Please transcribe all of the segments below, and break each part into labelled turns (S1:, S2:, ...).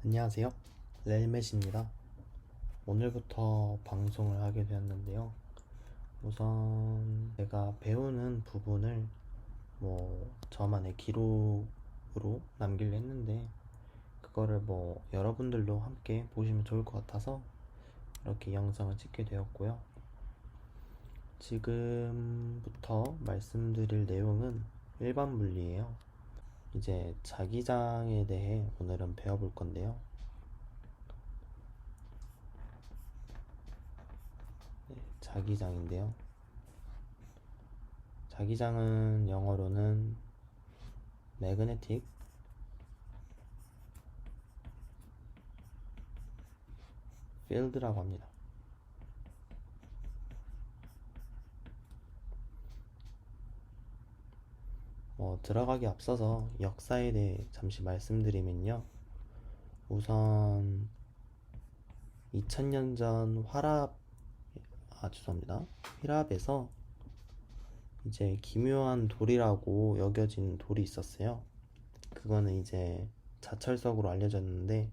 S1: 안녕하세요. 렐멧입니다. 오늘부터 방송을 하게 되었는데요. 우선 제가 배우는 부분을 저만의 기록으로 남기려 했는데 그거를 여러분들도 함께 보시면 좋을 것 같아서 이렇게 영상을 찍게 되었고요. 지금부터 말씀드릴 내용은 일반 물리예요. 이제 자기장에 대해 오늘은 배워볼 건데요. 자기장인데요. 자기장은 영어로는 magnetic field라고 합니다. 들어가기 앞서서 역사에 대해 잠시 말씀드리면요. 우선 2000년 전 휘랍에서 이제 기묘한 돌이라고 여겨진 돌이 있었어요. 그거는 이제 자철석으로 알려졌는데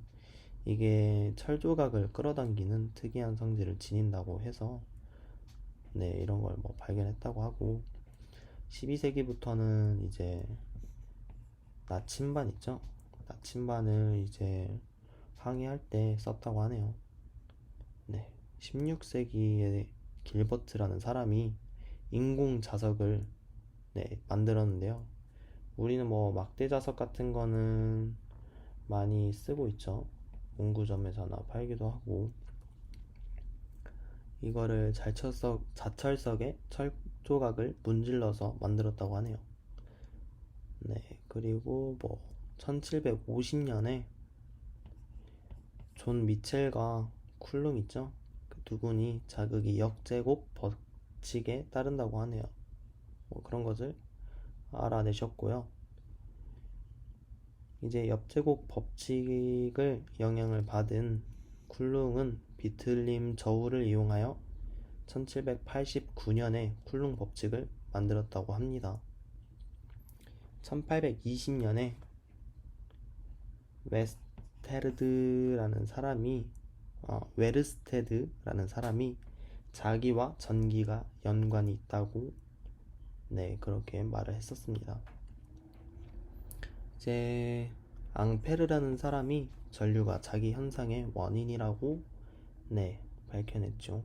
S1: 이게 철조각을 끌어당기는 특이한 성질을 지닌다고 해서 이런 걸 발견했다고 하고 12세기부터는 이제 나침반 있죠? 나침반을 이제 항해할 때 썼다고 하네요. 16세기에 길버트라는 사람이 인공 자석을 만들었는데요. 우리는 막대 자석 같은 거는 많이 쓰고 있죠. 문구점에서나 팔기도 하고. 이거를 자철석에 철조각을 문질러서 만들었다고 하네요. 그리고 1750년에 존 미첼과 쿨lum있죠? 그 두 분이 자극이 역제곱 법칙에 따른다고 하네요. 그런 것을 알아내셨고요. 이제 역제곱 법칙을 영향을 받은 쿨lum은 비틀림 저울을 이용하여 1789년에 쿨lum 법칙을 만들었다고 합니다. 1820년에 웨르스테드라는 사람이 자기와 전기가 연관이 있다고 그렇게 말을 했었습니다. 이제 앙페르라는 사람이 전류가 자기 현상의 원인이라고 밝혀냈죠.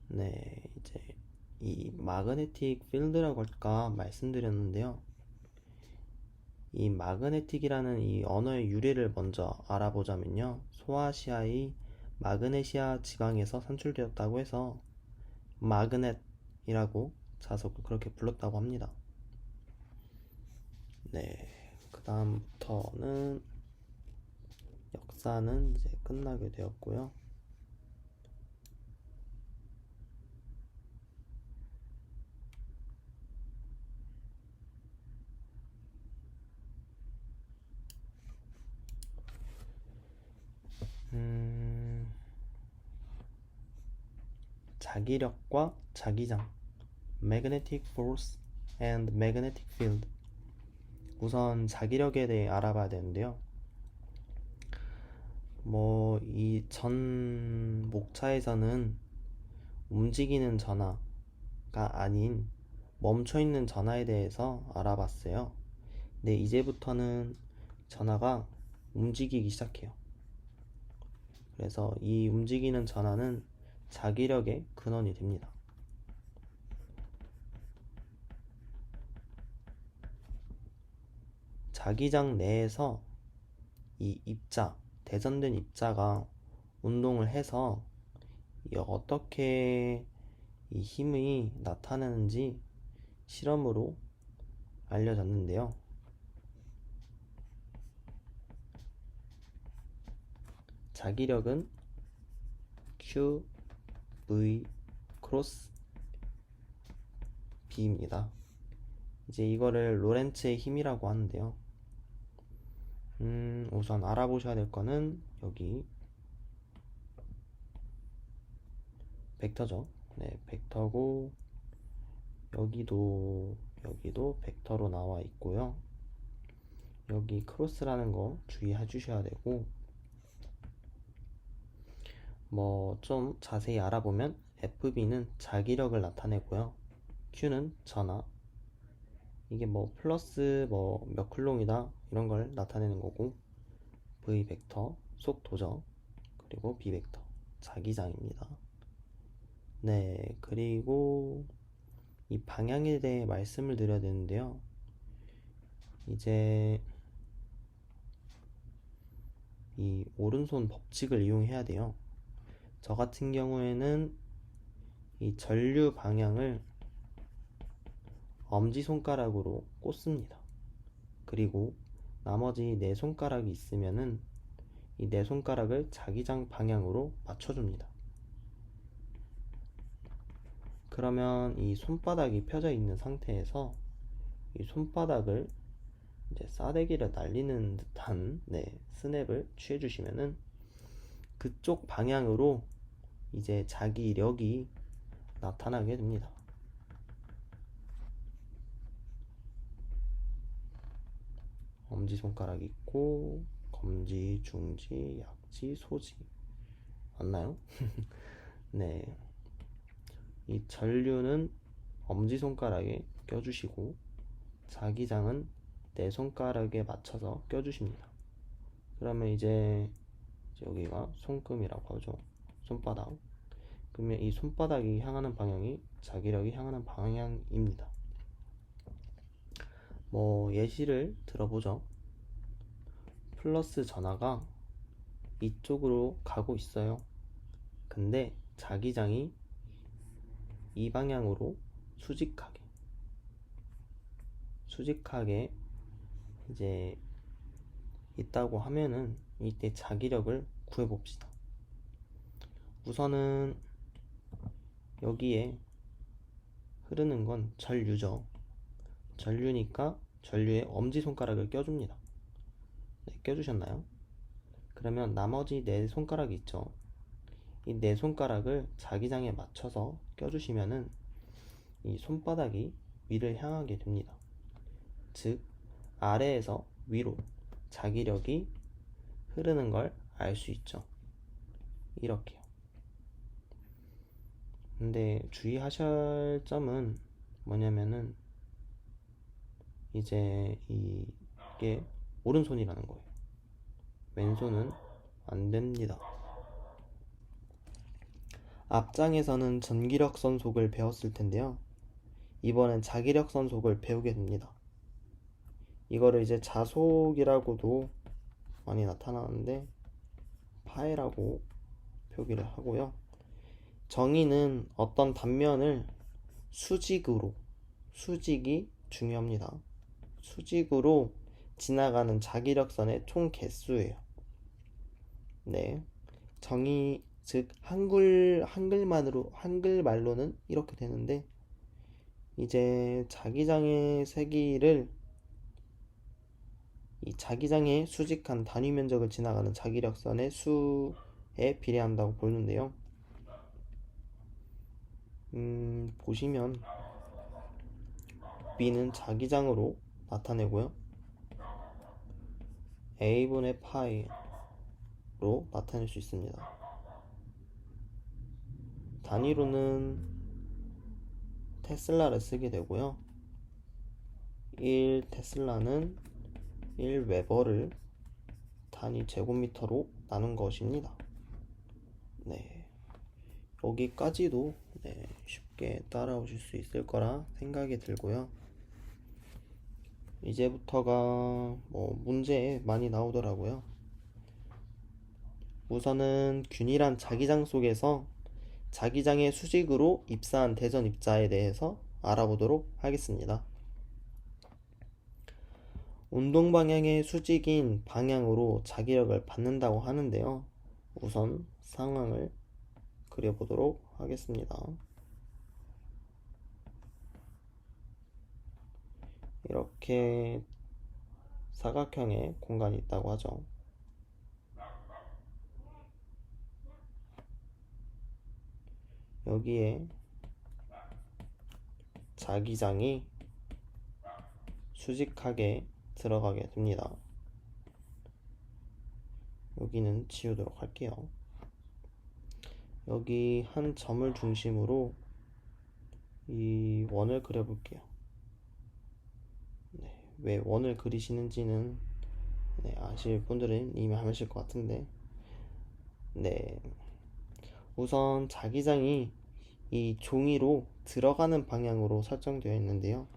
S1: 이제 이 마그네틱 필드라고 할까 말씀드렸는데요. 이 마그네틱이라는 이 언어의 유래를 먼저 알아보자면요. 소아시아의 마그네시아 지방에서 산출되었다고 해서 마그넷이라고 자석을 그렇게 불렀다고 합니다. 그 다음부터는 역사는 이제 끝나게 되었고요. 자기력과 자기장 Magnetic Force and Magnetic Field. 우선 자기력에 대해 알아봐야 되는데요. 이 전 목차에서는 움직이는 전하가 아닌 멈춰있는 전하에 대해서 알아봤어요. 근데 이제부터는 전하가 움직이기 시작해요. 그래서 이 움직이는 전하는 자기력의 근원이 됩니다. 자기장 내에서 이 입자, 대전된 입자가 운동을 해서 어떻게 이 힘이 나타나는지 실험으로 알려졌는데요. 자기력은 Q, V, 크로스 B입니다. 이제 이거를 로렌츠의 힘이라고 하는데요. 우선 알아보셔야 될 거는 여기 벡터죠. 벡터고 여기도 벡터로 나와 있고요. 여기 크로스라는 거 주의해 주셔야 되고, 뭐 좀 자세히 알아보면 FB는 자기력을 나타내고요. Q는 전하. 이게 뭐 플러스 뭐 몇 쿨롱이다 이런 걸 나타내는 거고, V 벡터 속 도적, 그리고 B 벡터 자기장입니다. 네, 그리고 이 방향에 대해 말씀을 드려야 되는데요. 이제 이 오른손 법칙을 이용해야 돼요. 저 같은 경우에는 이 전류 방향을 엄지손가락으로 꽂습니다. 그리고 나머지 네 손가락이 있으면은 이 네 손가락을 자기장 방향으로 맞춰줍니다. 그러면 이 손바닥이 펴져 있는 상태에서 이 손바닥을 이제 싸대기를 날리는 듯한 스냅을 취해주시면은 그쪽 방향으로 이제 자기력이 나타나게 됩니다. 엄지손가락 있고 검지, 중지, 약지, 소지 맞나요? 네, 이 전류는 엄지손가락에 껴주시고 자기장은 네 손가락에 맞춰서 껴주십니다. 그러면 이제 여기가 손금이라고 하죠. 손바닥. 그러면 이 손바닥이 향하는 방향이 자기력이 향하는 방향입니다. 뭐 예시를 들어보죠. 플러스 전하가 이쪽으로 가고 있어요. 근데 자기장이 이 방향으로 수직하게 이제 있다고 하면은 이때 자기력을 구해봅시다. 우선은 여기에 흐르는 건 전류죠. 전류니까 전류에 엄지손가락을 껴줍니다. 네, 껴주셨나요? 그러면 나머지 네 손가락이 있죠. 이 네 손가락을 자기장에 맞춰서 껴주시면은 이 손바닥이 위를 향하게 됩니다. 즉 아래에서 위로 자기력이 흐르는 걸 알 수 있죠. 이렇게요. 근데 주의하실 점은 뭐냐면은 이제 이게 오른손이라는 거예요. 왼손은 안 됩니다. 앞장에서는 전기력 선속을 배웠을 텐데요. 이번엔 자기력 선속을 배우게 됩니다. 이거를 이제 자속이라고도 많이 나타나는데 파해라고 표기를 하고요. 정의는 어떤 단면을 수직이 중요합니다. 수직으로 지나가는 자기력선의 총 개수예요. 네, 정의 즉 한글말로는 이렇게 되는데, 이제 자기장의 세기를 이 자기장의 수직한 단위 면적을 지나가는 자기력선의 수에 비례한다고 보는데요. 보시면 B는 자기장으로 나타내고요. A분의 파이로 나타낼 수 있습니다. 단위로는 테슬라를 쓰게 되고요. 1테슬라는 1웨버를 단위 제곱미터로 나눈 것입니다. 네, 여기까지도 쉽게 따라오실 수 있을 거라 생각이 들고요. 이제부터가 뭐 문제에 많이 나오더라고요. 우선은 균일한 자기장 속에서 자기장의 수직으로 입사한 대전 입자에 대해서 알아보도록 하겠습니다. 운동 방향의 수직인 방향으로 자기력을 받는다고 하는데요. 우선 상황을 그려보도록 하겠습니다. 이렇게 사각형의 공간이 있다고 하죠. 여기에 자기장이 수직하게 들어가게 됩니다. 여기는 지우도록 할게요. 여기 한 점을 중심으로 이 원을 그려볼게요. 네, 왜 원을 그리시는지는 아실 분들은 이미 아실 것 같은데, 네, 우선 자기장이 이 종이로 들어가는 방향으로 설정되어 있는데요.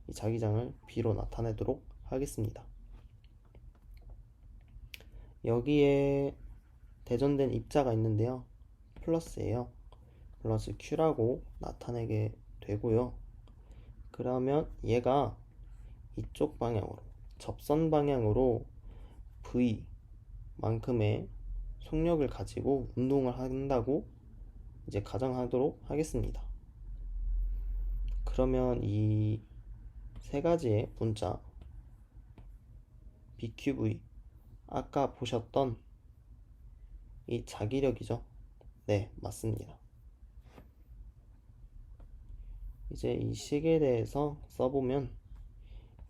S1: 이 자기장을 B로 나타내도록 하겠습니다. 여기에 대전된 입자가 있는데요. 플러스예요. 플러스 Q라고 나타내게 되고요. 그러면 얘가 이쪽 방향으로, 접선 방향으로 V 만큼의 속력을 가지고 운동을 한다고 이제 가정하도록 하겠습니다. 그러면 이 세 가지의 문자 BQV, 아까 보셨던 이 자기력이죠. 네, 맞습니다. 이제 이 식에 대해서 써보면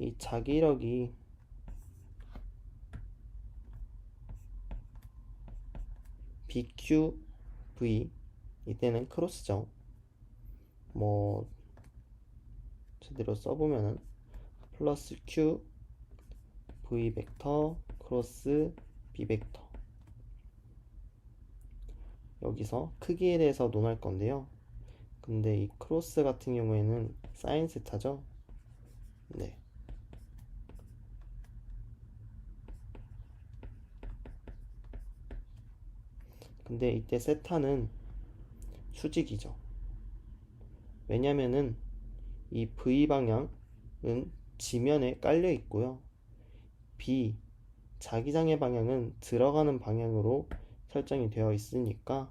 S1: 이 자기력이 BQV, 이때는 크로스죠. 뭐 제대로 써보면은 플러스 Q V 벡터 크로스 B 벡터. 여기서 크기에 대해서 논할 건데요. 근데 이 크로스 같은 경우에는 사인 세타죠. 네. 근데 이때 세타는 수직이죠. 왜냐면은 이 V 방향은 지면에 깔려 있고요. B 자기장의 방향은 들어가는 방향으로 설정이 되어 있으니까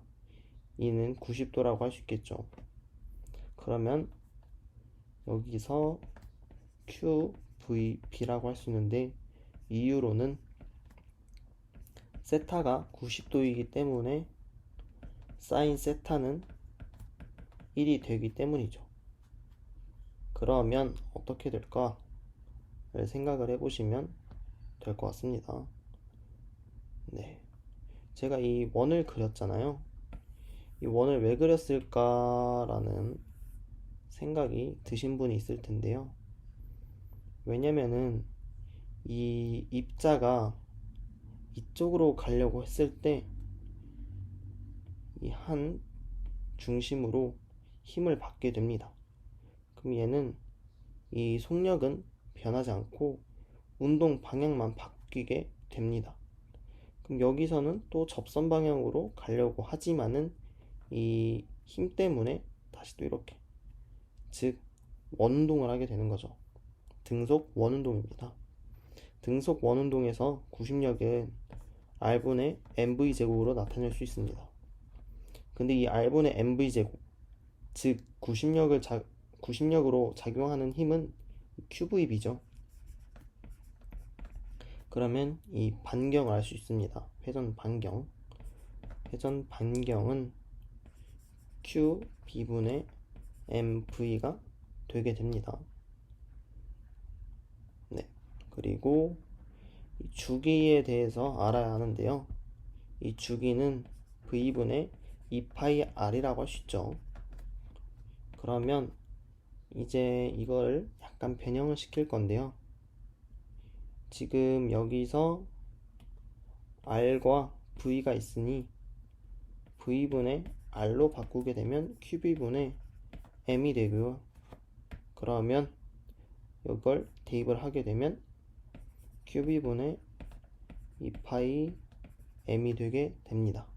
S1: 이는 90도라고 할 수 있겠죠. 그러면 여기서 Q, V, B라고 할 수 있는데 이유로는 세타가 90도이기 때문에 사인 세타는 1이 되기 때문이죠. 그러면 어떻게 될까를 생각을 해보시면 될 것 같습니다. 네, 제가 이 원을 그렸잖아요. 이 원을 왜 그렸을까라는 생각이 드신 분이 있을 텐데요. 왜냐면은 이 입자가 이쪽으로 가려고 했을 때 이 한 중심으로 힘을 받게 됩니다. 그럼 얘는 이 속력은 변하지 않고 운동 방향만 바뀌게 됩니다. 그럼 여기서는 또 접선 방향으로 가려고 하지만은 이 힘 때문에 다시 또 이렇게, 즉 원운동을 하게 되는 거죠. 등속 원운동입니다. 등속 원운동에서 구심력은 R분의 mv제곱으로 나타낼 수 있습니다. 근데 이 R분의 mv제곱, 즉 구심력으로 작용하는 힘은 QVB죠. 그러면 이 반경을 알 수 있습니다. 회전 반경은 QB분의 mv가 되게 됩니다. 네, 그리고 이 주기에 대해서 알아야 하는데요. 이 주기는 V분의 2파이 R이라고 할 수 있죠. 그러면 이제 이걸 약간 변형을 시킬 건데요. 지금 여기서 R과 V가 있으니 V분의 R로 바꾸게 되면 QB분의 M이 되고요. 그러면 이걸 대입을 하게 되면 QB분의 2파이 M이 되게 됩니다.